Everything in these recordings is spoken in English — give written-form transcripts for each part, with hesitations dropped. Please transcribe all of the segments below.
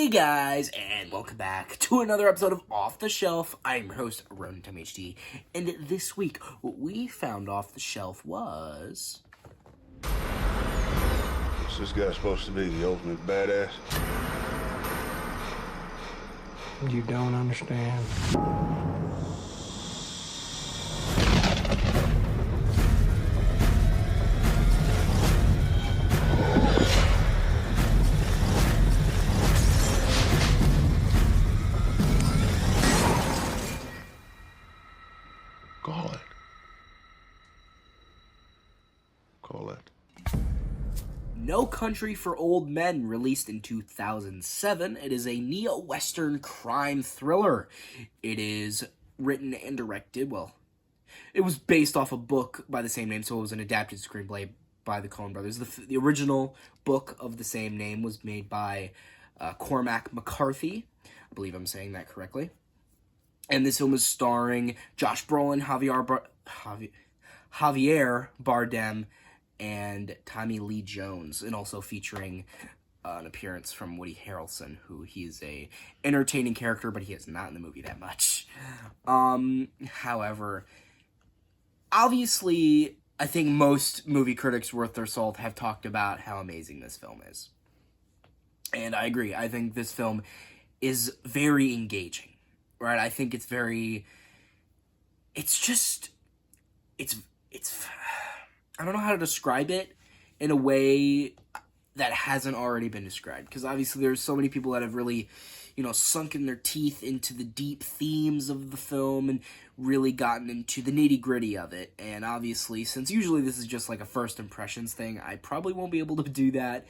Hey guys, and welcome back to another episode of Off the Shelf. I'm your host, Ronan HD, and this week, what we found off the shelf was... Is this guy supposed to be the ultimate badass? You don't understand. Call it. No Country for Old Men, released in 2007. It is a neo-Western crime thriller. It is written and directed, well, it was based off a book by the same name, so it was an adapted screenplay by the Coen brothers. The original book of the same name was made by Cormac McCarthy. I believe I'm saying that correctly. And this film is starring Josh Brolin, Javier Bardem, and Tommy Lee Jones, and also featuring an appearance from Woody Harrelson, who he's a entertaining character, but he is not in the movie that much. However, obviously, I think most movie critics worth their salt have talked about how amazing this film is. And I agree. I think this film is very engaging, right? I think it's I don't know how to describe it in a way that hasn't already been described, because obviously there's so many people that have really, sunken their teeth into the deep themes of the film and really gotten into the nitty-gritty of it. And obviously, since usually this is just like a first impressions thing, I probably won't be able to do that,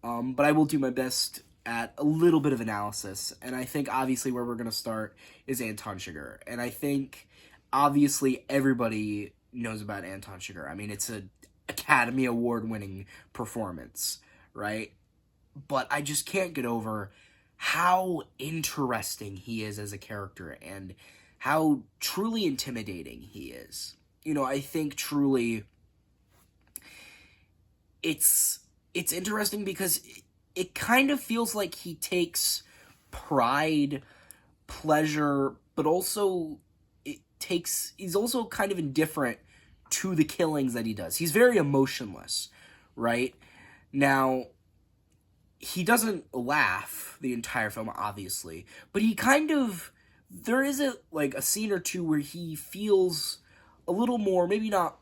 but I will do my best at a little bit of analysis. And I think obviously where we're going to start is Anton Chigurh. And I think obviously everybody knows about Anton Chigurh. I mean, it's an Academy Award-winning performance, right? But I just can't get over how interesting he is as a character and how truly intimidating he is. I think truly it's interesting because it kind of feels like he takes pride, pleasure, but also he's also kind of indifferent to the killings that he does. He's very emotionless, right? Now, he doesn't laugh the entire film, obviously, but he there is a scene or two where he feels a little more, maybe not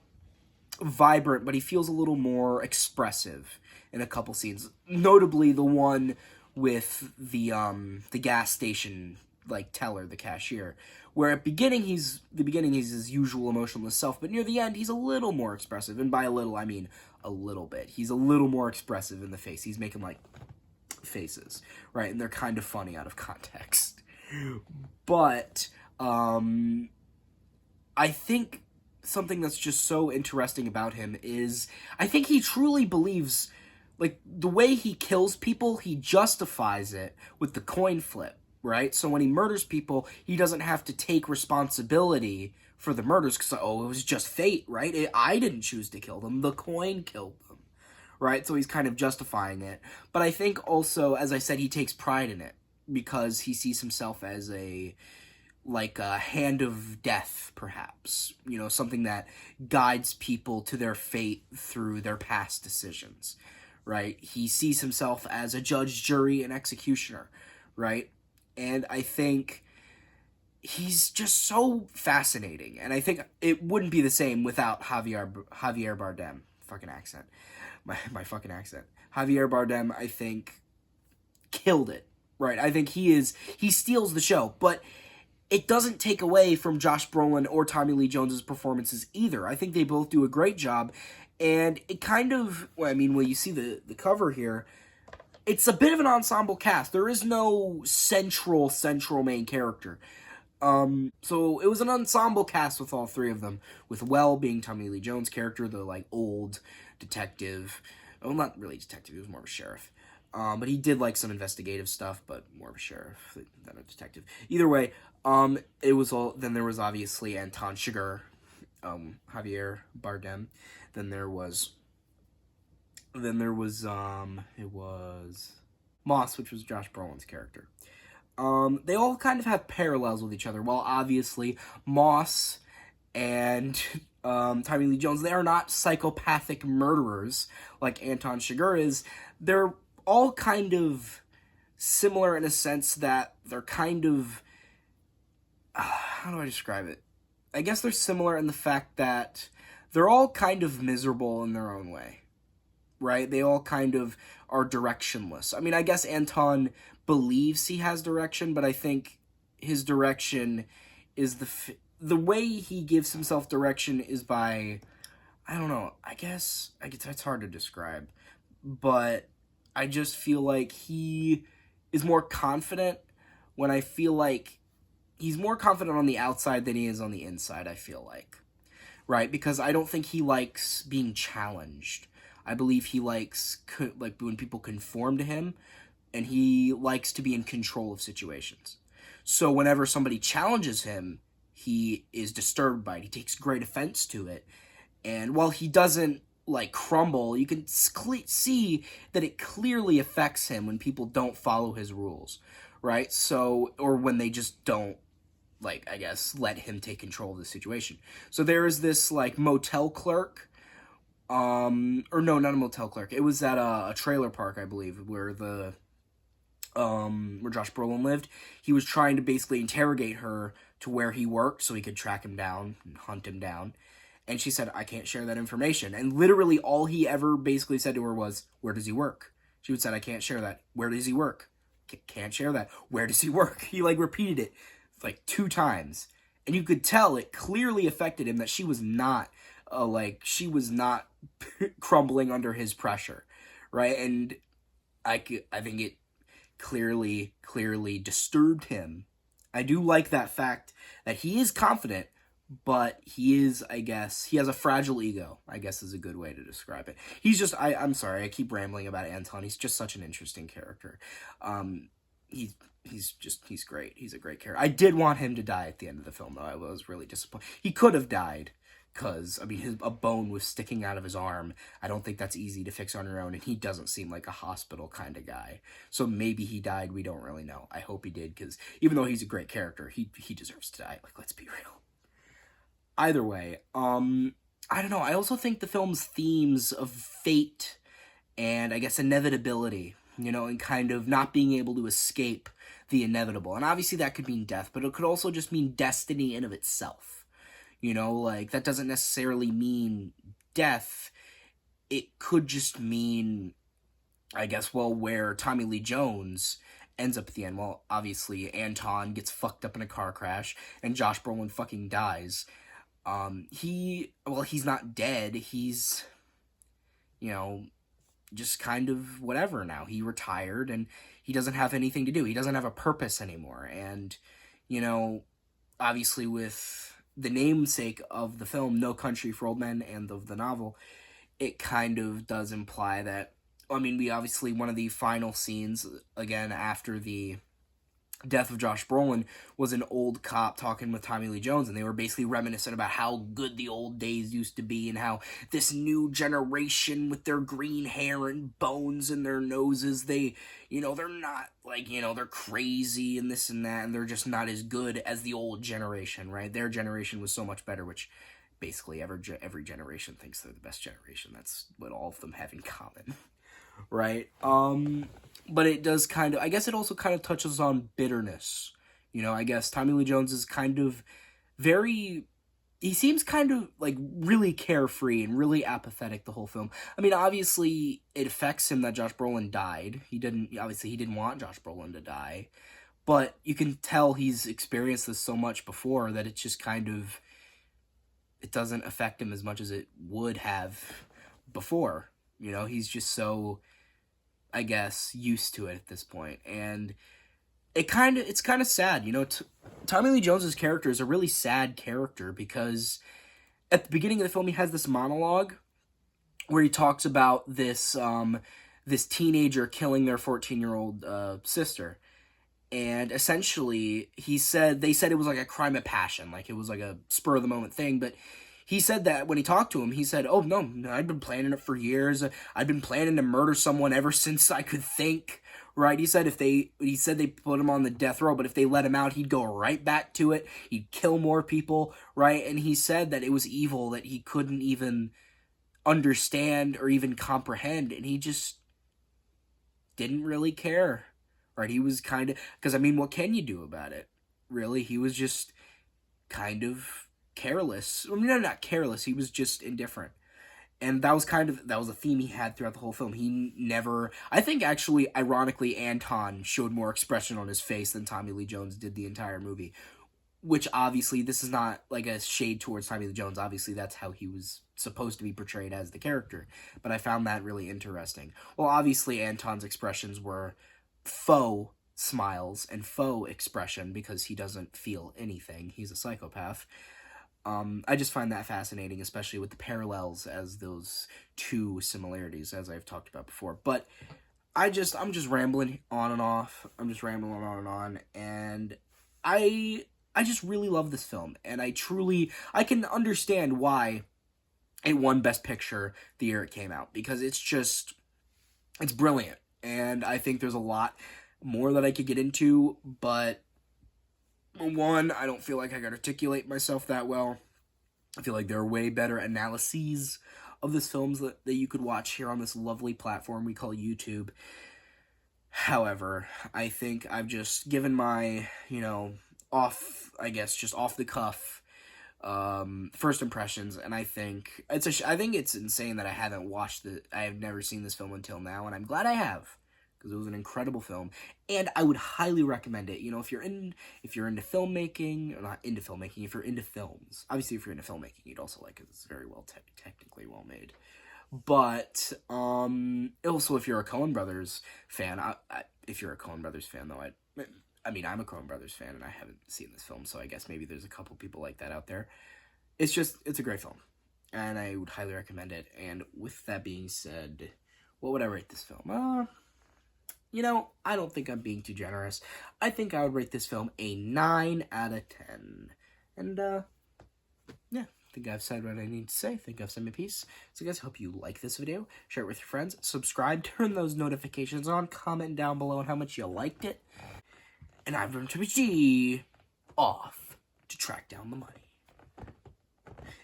vibrant, but he feels a little more expressive in a couple scenes. Notably, the one with the gas station teller, the cashier, where at the beginning he's his usual emotionless self, but near the end he's a little more expressive, and by a little I mean a little bit. He's a little more expressive in the face. He's making faces, right? And they're kind of funny out of context. But I think something that's just so interesting about him is I think he truly believes, the way he kills people, he justifies it with the coin flip, right? So when he murders people, he doesn't have to take responsibility for the murders because, it was just fate, right? I didn't choose to kill them. The coin killed them, right? So he's kind of justifying it. But I think also, as I said, he takes pride in it because he sees himself as a hand of death, perhaps. Something that guides people to their fate through their past decisions, right? He sees himself as a judge, jury, and executioner, right? And I think he's just so fascinating. And I think it wouldn't be the same without Javier Bardem. Fucking accent. My fucking accent. Javier Bardem, I think, killed it, right? I think he steals the show. But it doesn't take away from Josh Brolin or Tommy Lee Jones' performances either. I think they both do a great job. And it kind of, when you see the cover here, it's a bit of an ensemble cast. There is no central main character. So it was an ensemble cast with all three of them, with Well being Tommy Lee Jones' character, the old detective. Well, not really detective, he was more of a sheriff. But he did some investigative stuff, but more of a sheriff than a detective. Either way, then there was obviously Anton Chigurh, Javier Bardem. Then there was Moss, which was Josh Brolin's character. They all kind of have parallels with each other. While obviously Moss and Tommy Lee Jones, they are not psychopathic murderers like Anton Chigurh is. They're all kind of similar in a sense that they're kind of... how do I describe it? I guess they're similar in the fact that they're all kind of miserable in their own way, right? They all kind of are directionless. I mean, I guess Anton believes he has direction, but I think his direction is the way he gives himself direction is by, I don't know, I guess it's hard to describe, but I just feel like he is more confident when I feel like he's more confident on the outside than he is on the inside, I feel like. Right? Because I don't think he likes being challenged. I believe he likes when people conform to him, and he likes to be in control of situations. So whenever somebody challenges him, he is disturbed by it. He takes great offense to it. And while he doesn't, crumble, you can see that it clearly affects him when people don't follow his rules, right? So, or when they just don't, I guess, let him take control of the situation. So there is this, motel clerk, or no, not a motel clerk. It was at a trailer park, I believe, where where Josh Brolin lived. He was trying to basically interrogate her to where he worked so he could track him down and hunt him down. And she said, I can't share that information. And literally all he ever basically said to her was, where does he work? She would say, I can't share that. Where does he work? Can't share that. Where does he work? He, repeated it, 2 times. And you could tell it clearly affected him that she was not, crumbling under his pressure, right? And I think it clearly disturbed him. I do like that fact that he is confident, but he is, I guess, he has a fragile ego, I guess is a good way to describe it. He's just, I'm sorry, I keep rambling about Anton. He's just such an interesting character. He's great. He's a great character. I did want him to die at the end of the film, though. I was really disappointed. He could have died, because, a bone was sticking out of his arm. I don't think that's easy to fix on your own, and he doesn't seem like a hospital kind of guy. So maybe he died, we don't really know. I hope he did, because even though he's a great character, he deserves to die. Let's be real. Either way, I don't know, I also think the film's themes of fate and, I guess, inevitability, and kind of not being able to escape the inevitable. And obviously that could mean death, but it could also just mean destiny in of itself. That doesn't necessarily mean death. It could just mean, I guess, where Tommy Lee Jones ends up at the end. Well, obviously, Anton gets fucked up in a car crash, and Josh Brolin fucking dies. He's not dead. He's, just kind of whatever now. He retired, and he doesn't have anything to do. He doesn't have a purpose anymore. And, obviously with the namesake of the film, No Country for Old Men, and of the novel, it kind of does imply that, we obviously, one of the final scenes, again, after the death of Josh Brolin, was an old cop talking with Tommy Lee Jones, and they were basically reminiscent about how good the old days used to be, and how this new generation with their green hair and bones in their noses, they're not, they're crazy and this and that, and they're just not as good as the old generation, right? Their generation was so much better, which basically every generation thinks they're the best generation. That's what all of them have in common. Right? But it does kind of, I guess it also kind of touches on bitterness. I guess Tommy Lee Jones is kind of he seems kind of, really carefree and really apathetic the whole film. Obviously, it affects him that Josh Brolin died. He didn't want Josh Brolin to die. But you can tell he's experienced this so much before that it's just kind of, it doesn't affect him as much as it would have before. He's just so, I guess, used to it at this point. And it's kind of sad. Tommy Lee Jones's character is a really sad character, because at the beginning of the film he has this monologue where he talks about this teenager killing their 14-year-old sister. And essentially they said it was like a crime of passion, like it was like a spur of the moment thing, but He said that when he talked to him, he said, "Oh no, I've been planning it for years. I've been planning to murder someone ever since I could think." Right? He said they put him on the death row, but if they let him out, he'd go right back to it. He'd kill more people, right? And he said that it was evil that he couldn't even understand or even comprehend, and he just didn't really care, right? He was kind of, because I mean, what can you do about it? Really, he was just kind of careless. I mean, no, not careless. He was just indifferent. And that was a theme he had throughout the whole film. He never, I think actually, ironically, Anton showed more expression on his face than Tommy Lee Jones did the entire movie. Which obviously, this is not like a shade towards Tommy Lee Jones. Obviously, that's how he was supposed to be portrayed as the character. But I found that really interesting. Well, obviously, Anton's expressions were faux smiles and faux expression because he doesn't feel anything. He's a psychopath. I just find that fascinating, especially with the parallels as those two similarities, as I've talked about before. But I'm just rambling on and off. I'm just rambling on and on, and I just really love this film, and I can understand why it won Best Picture the year it came out, because it's brilliant, and I think there's a lot more that I could get into, but one, I don't feel like I could articulate myself that well. I feel like there are way better analyses of this films that you could watch here on this lovely platform we call YouTube. However, I think I've just given my, off the cuff first impressions, and I think it's insane that I have never seen this film until now, and I'm glad I have, because it was an incredible film, and I would highly recommend it. If you're into filmmaking, or not into filmmaking, if you're into films, obviously if you're into filmmaking, you'd also like it. It's very well technically well made. But also if you're a Coen Brothers fan, if you're a Coen Brothers fan though, I'm a Coen Brothers fan and I haven't seen this film, so I guess maybe there's a couple people like that out there. It's a great film, and I would highly recommend it. And with that being said, what would I rate this film? I don't think I'm being too generous. I think I would rate this film a 9 out of 10. And, yeah, I think I've said what I need to say. I think I've said my piece. So, guys, hope you like this video. Share it with your friends. Subscribe. Turn those notifications on. Comment down below on how much you liked it. And I've run G off to track down the money.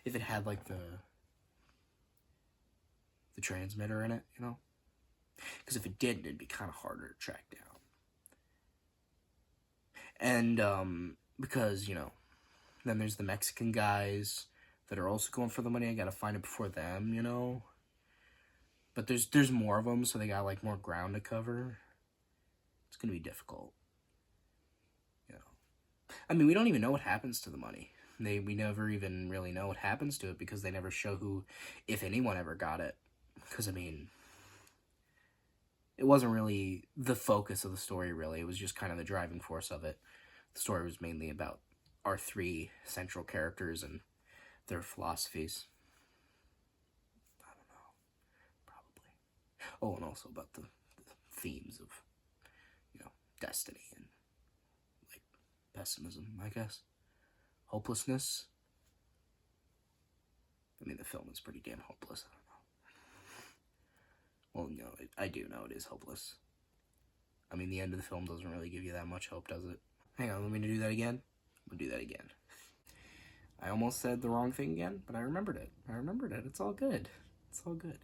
If it had, like, the transmitter in it, Because if it didn't, it'd be kind of harder to track down. And, because, then there's the Mexican guys that are also going for the money. I gotta find it before them, But there's more of them, so they got, like, more ground to cover. It's gonna be difficult. I mean, we don't even know what happens to the money. We never even really know what happens to it, because they never show who, if anyone, ever got it. Because, I mean, it wasn't really the focus of the story, really. It was just kind of the driving force of it. The story was mainly about our 3 central characters and their philosophies. I don't know. Probably. Oh, and also about the themes of, destiny and, like, pessimism, I guess. Hopelessness. I mean, the film is pretty damn hopeless. I don't know. Well, no, I do know it is hopeless. I mean, the end of the film doesn't really give you that much hope, does it? Hang on, let me do that again. I'm gonna do that again. I almost said the wrong thing again, but I remembered it. It's all good. It's all good.